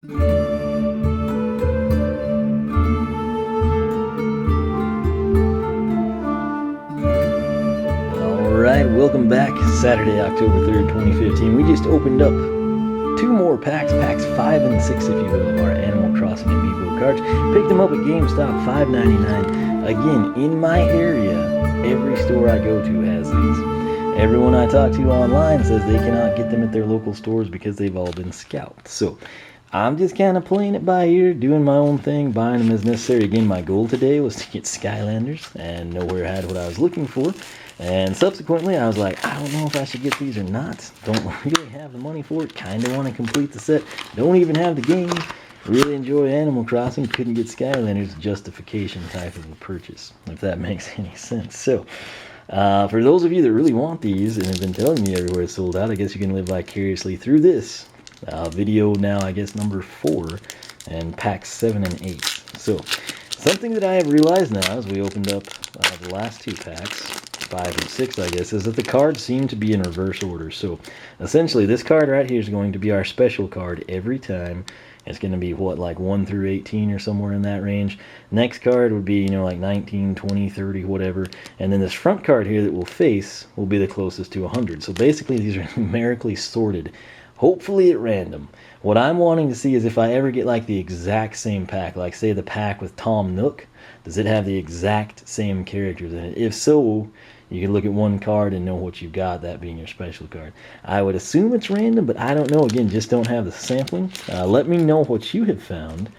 Alright, welcome back. Saturday, October 3rd, 2015. We just opened up two more packs, packs 5 and 6 if you will, of our Animal Crossing Amiibo Cards. Picked them up at GameStop, $5.99. Again, in my area, every store I go to has these. Everyone I talk to online says they cannot get them at their local stores because they've all been scalped. So I'm just kind of playing it by ear, doing my own thing, buying them as necessary. Again, my goal today was to get Skylanders, and nowhere had what I was looking for. And subsequently, I was like, I don't know if I should get these or not. Don't really have the money for it. Kind of want to complete the set. Don't even have the game. Really enjoy Animal Crossing. Couldn't get Skylanders. Justification type of a purchase, if that makes any sense. So, for those of you that really want these and have been telling me everywhere it's sold out, I guess you can live vicariously through this. Video now, I guess, number 4, and packs 7 and 8. So, something that I have realized now as we opened up the last two packs, 5 and 6, I guess, is that the cards seem to be in reverse order. So, essentially, this card right here is going to be our special card every time. It's going to be, what, like 1 through 18 or somewhere in that range. Next card would be, you know, like 19, 20, 30, whatever. And then this front card here that we'll face will be the closest to 100. So, basically, these are numerically sorted. Hopefully at random. What I'm wanting to see is if I ever get like the exact same pack, like say the pack with Tom Nook, does it have the exact same characters in it? If so, you can look at one card and know what you've got, that being your special card. I would assume it's random, but I don't know. Again, just don't have the sampling. Let me know what you have found,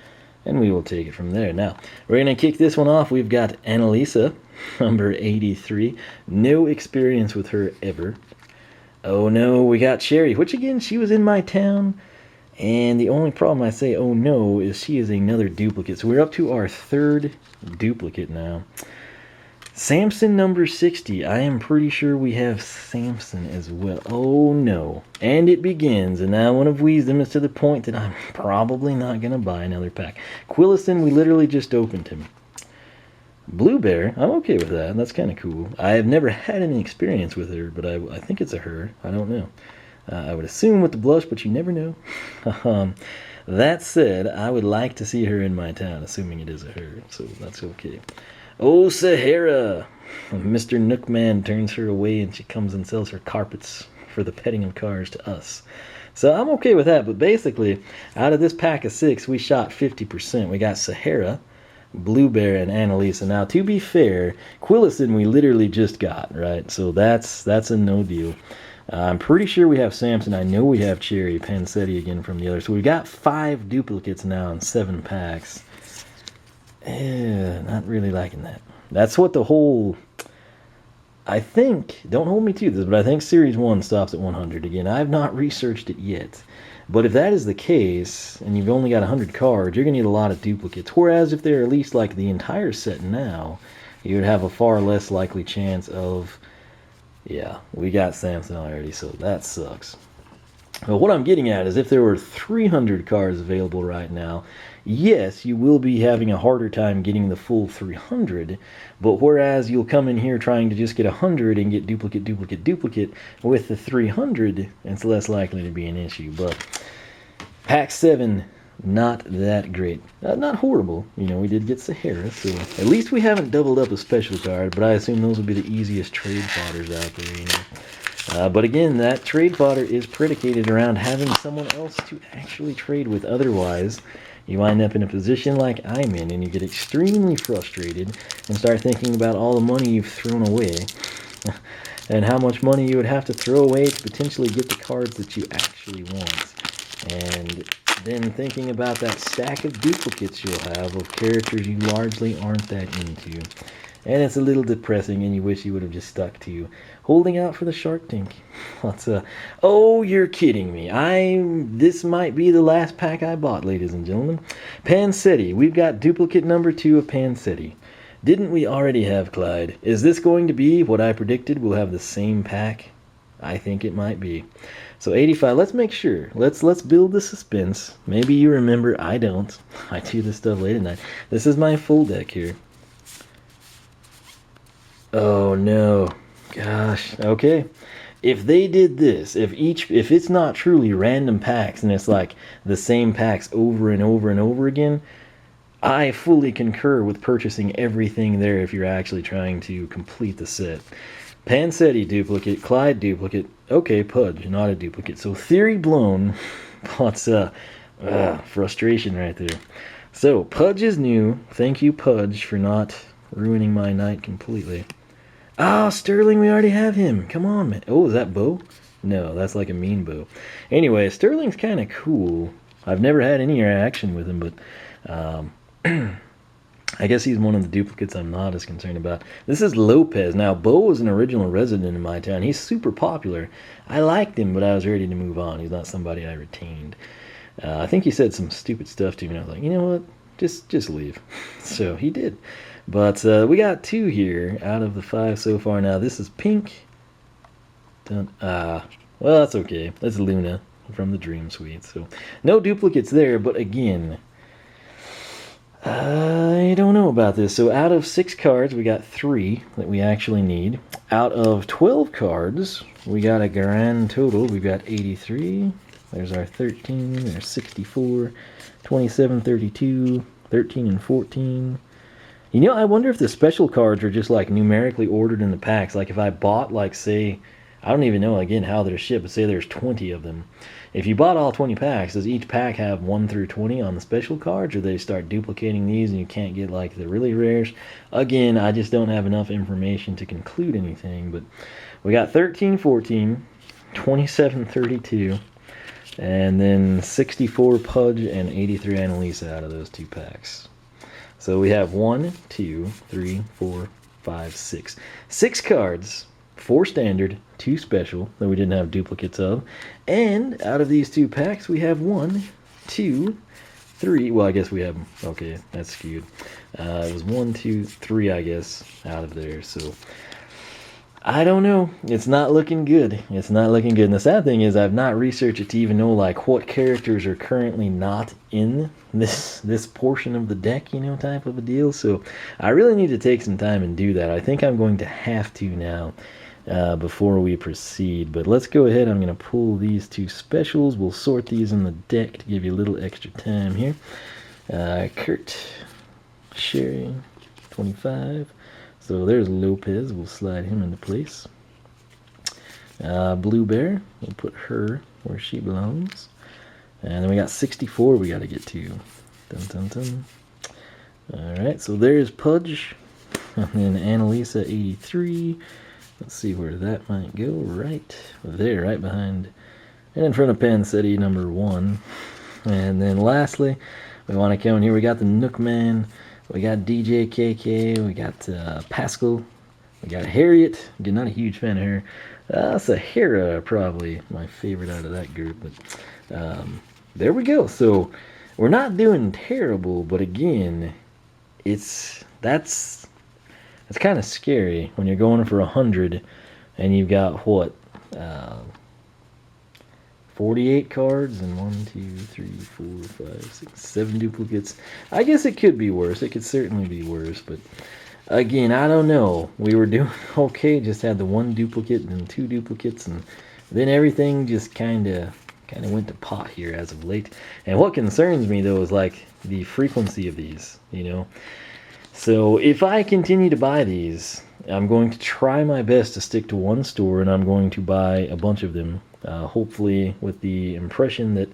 and we will take it from there. Now, we're going to kick this one off. We've got Annalisa, number 83. No experience with her ever. Oh no, we got Cherry, which again, she was in my town, and the only problem I say oh no is she is another duplicate. So we're up to our 3rd duplicate now. Samson number 60, I am pretty sure we have Samson as well. Oh no. And it begins, and now one of them is to the point that I'm probably not going to buy another pack. Quillison, we literally just opened him. Blue Bear, I'm okay with that. That's kind of cool. I have never had any experience with her, but I think it's a her. I don't know. I would assume with the blush, but you never know. That said, I would like to see her in my town, assuming it is a her, so that's okay. Oh, Sahara! Mr. Nookman turns her away, and she comes and sells her carpets for the petting of cars to us. So I'm okay with that, but basically, out of this pack of 6, we shot 50%. We got Sahara, Blue Bear, and Annalisa. Now, to be fair, Quillison we literally just got, right? So that's a no deal. I'm pretty sure we have Samson. I know we have Cherry, Pansetti again from the other. So we've got 5 duplicates now in 7 packs. Not really liking that. That's what the whole... I think, don't hold me to this, but I think Series 1 stops at 100. Again, I've not researched it yet. But if that is the case, and you've only got 100 cards, you're going to need a lot of duplicates. Whereas if they're at least like the entire set now, you would have a far less likely chance of... Yeah, we got Samson already, so that sucks. But what I'm getting at is if there were 300 cards available right now, yes, you will be having a harder time getting the full 300, but whereas you'll come in here trying to just get 100 and get duplicate, duplicate, duplicate, with the 300, it's less likely to be an issue. But pack 7, not that great. Not horrible. You know, we did get Sahara, so at least we haven't doubled up a special card, but I assume those will be the easiest trade fodders out there, you know. But again, that trade fodder is predicated around having someone else to actually trade with. Otherwise, you wind up in a position like I'm in, and you get extremely frustrated and start thinking about all the money you've thrown away and how much money you would have to throw away to potentially get the cards that you actually want. And then thinking about that stack of duplicates you'll have of characters you largely aren't that into. And it's a little depressing, and you wish you would have just stuck to holding out for the Shark Tank. Oh, you're kidding me. This might be the last pack I bought, ladies and gentlemen. Pansetti. We've got duplicate number 2 of Pansetti. Didn't we already have Clyde? Is this going to be what I predicted? We'll have the same pack? I think it might be. So 85, let's make sure. Let's build the suspense. Maybe you remember, I don't. I do this stuff late at night. This is my full deck here. Oh no. Gosh. Okay. if they did this, if it's not truly random packs and it's like the same packs over and over and over again, I fully concur with purchasing everything there if you're actually trying to complete the set. Pansetti duplicate, Clyde duplicate, okay, Pudge, not a duplicate. So theory blown, but frustration right there. So Pudge is new. Thank you, Pudge, for not ruining my night completely. Ah, Sterling, we already have him. Come on, man. Oh, is that Bo? No, that's like a mean Bo. Anyway, Sterling's kind of cool. I've never had any interaction with him, but I guess he's one of the duplicates I'm not as concerned about. This is Lopez. Now, Bo was an original resident in my town. He's super popular. I liked him, but I was ready to move on. He's not somebody I retained. I think he said some stupid stuff to me, and I was like, you know what? Just leave. So he did. But we got 2 here out of the 5 so far. Now, this is Pink. Well, that's okay. That's Luna from the Dream Suite. So no duplicates there, but again, I don't know about this. So out of 6 cards, we got 3 that we actually need. Out of 12 cards, we got a grand total. We've got 83. There's our 13. There's 64, 27, 32, 13, and 14. You know, I wonder if the special cards are just like numerically ordered in the packs. Like if I bought, like, say, I don't even know again how they're shipped, but say there's 20 of them. If you bought all 20 packs, does each pack have 1 through 20 on the special cards, or they start duplicating these and you can't get like the really rares? Again, I just don't have enough information to conclude anything, but we got 13, 14, 27, 32, and then 64 Pudge and 83 Annalisa out of those 2 packs. So we have 1, 2, 3, 4, 5, 6. 6 cards, 4 standard, 2 special that we didn't have duplicates of. And out of these 2 packs, we have 1, 2, 3. Well, I guess we have, okay, that's skewed. It was 1, 2, 3, I guess, out of there. So I don't know. It's not looking good. It's not looking good. And the sad thing is I've not researched it to even know like what characters are currently not in this portion of the deck, you know, type of a deal. So I really need to take some time and do that. I think I'm going to have to now before we proceed. But let's go ahead. I'm going to pull these 2 specials. We'll sort these in the deck to give you a little extra time here. Kurt, Sherry, 25. So there's Lopez. We'll slide him into place. Blue Bear. We'll put her where she belongs. And then we got 64 we got to get to. Dun, dun, dun. Alright, so there's Pudge. And then Annalisa, 83. Let's see where that might go. Right there, right behind. And in front of Pansetti, number 1. And then lastly, we want to come in here. We got the Nook Man. We got DJ KK, we got Pascal, we got Harriet. Again, not a huge fan of her. Sahara, probably my favorite out of that group. But there we go. So we're not doing terrible, but again, that's kind of scary when you're going for 100 and you've got what? 48 cards and 1, 2, 3, 4, 5, 6, 7 duplicates. I guess it could be worse. It could certainly be worse, but again, I don't know. We were doing okay, just had the 1 duplicate and 2 duplicates, and then everything just kind of went to pot here as of late. And what concerns me though is like the frequency of these, you know. So if I continue to buy these, I'm going to try my best to stick to 1 store, and I'm going to buy a bunch of them. Hopefully with the impression that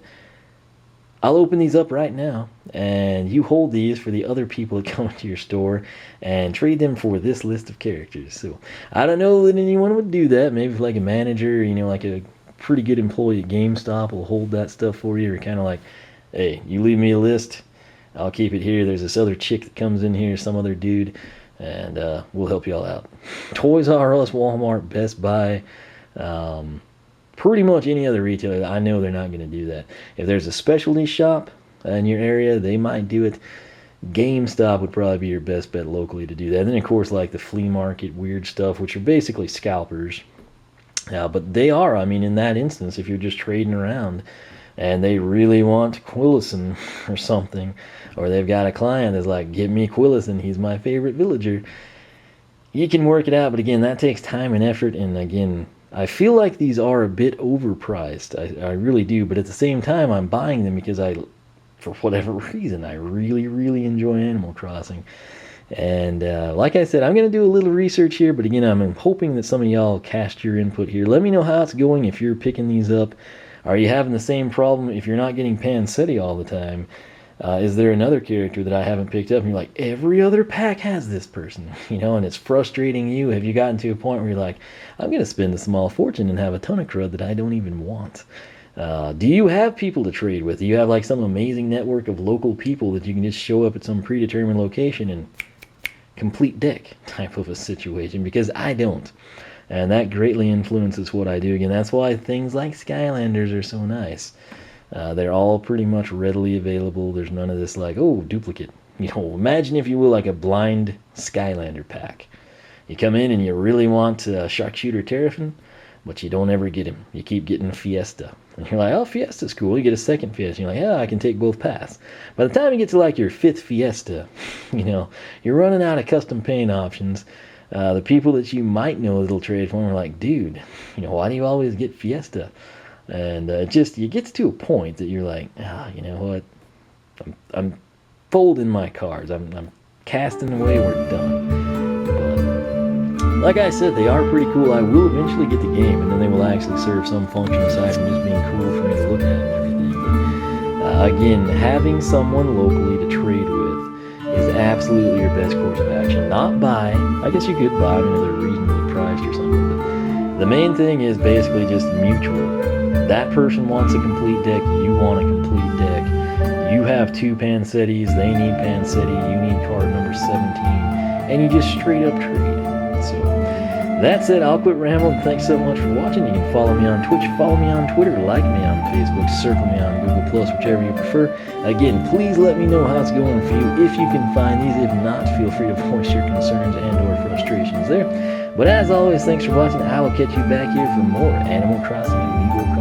I'll open these up right now and you hold these for the other people that come into your store and trade them for this list of characters. So I don't know that anyone would do that. Maybe like a manager, you know, like a pretty good employee at GameStop will hold that stuff for you, or kind of like, hey, you leave me a list, I'll keep it here. There's this other chick that comes in here, some other dude, and we'll help you all out. Toys R Us, Walmart, Best Buy, pretty much any other retailer, I know they're not going to do that. If there's a specialty shop in your area, they might do it. GameStop would probably be your best bet locally to do that. And then, of course, like the flea market weird stuff, which are basically scalpers. But they are, I mean, in that instance, if you're just trading around and they really want Quillison or something, or they've got a client that's like, get me Quillison, he's my favorite villager, you can work it out. But again, that takes time and effort, and again, I feel like these are a bit overpriced. I really do, but at the same time, I'm buying them because for whatever reason, I really, really enjoy Animal Crossing. And like I said, I'm going to do a little research here, but again, I'm hoping that some of y'all cast your input here. Let me know how it's going if you're picking these up. Are you having the same problem if you're not getting Pansetti all the time? Is there another character that I haven't picked up and you're like, every other pack has this person, and it's frustrating you? Have you gotten to a point where you're like, I'm going to spend a small fortune and have a ton of crud that I don't even want? Do you have people to trade with? Do you have like some amazing network of local people that you can just show up at some predetermined location and complete deck type of a situation? Because I don't. And that greatly influences what I do. Again, that's why things like Skylanders are so nice. They're all pretty much readily available. There's none of this like, oh, duplicate. Imagine, if you will, like a blind Skylander pack. You come in and you really want Sharpshooter Terrapin, but you don't ever get him. You keep getting Fiesta. And you're like, oh, Fiesta's cool. You get a second Fiesta. You're like, yeah, I can take both paths. By the time you get to like your fifth Fiesta, you're running out of custom paint options. The people that you might know that'll trade for them are like, dude, why do you always get Fiesta? And it gets to a point that you're like, you know what? I'm folding my cards. I'm casting away. We're done. But like I said, they are pretty cool. I will eventually get the game, and then they will actually serve some function aside from just being cool for me to look at and everything. But again, having someone locally to trade with is absolutely your best course of action. Not buy. I guess you could buy them if they're reasonably priced or something. But the main thing is basically just mutual. That person wants a complete deck, you want a complete deck. You have 2 Pansettis, they need Pansetti, you need card number 17, and you just straight up trade. So that's it. I'll quit rambling. Thanks so much for watching. You can follow me on Twitch, follow me on Twitter, like me on Facebook, circle me on Google+, whichever you prefer. Again, please let me know how it's going for you if you can find these. If not, feel free to voice your concerns and or frustrations there. But as always, thanks for watching. I will catch you back here for more Animal Crossing Amiibo Cards.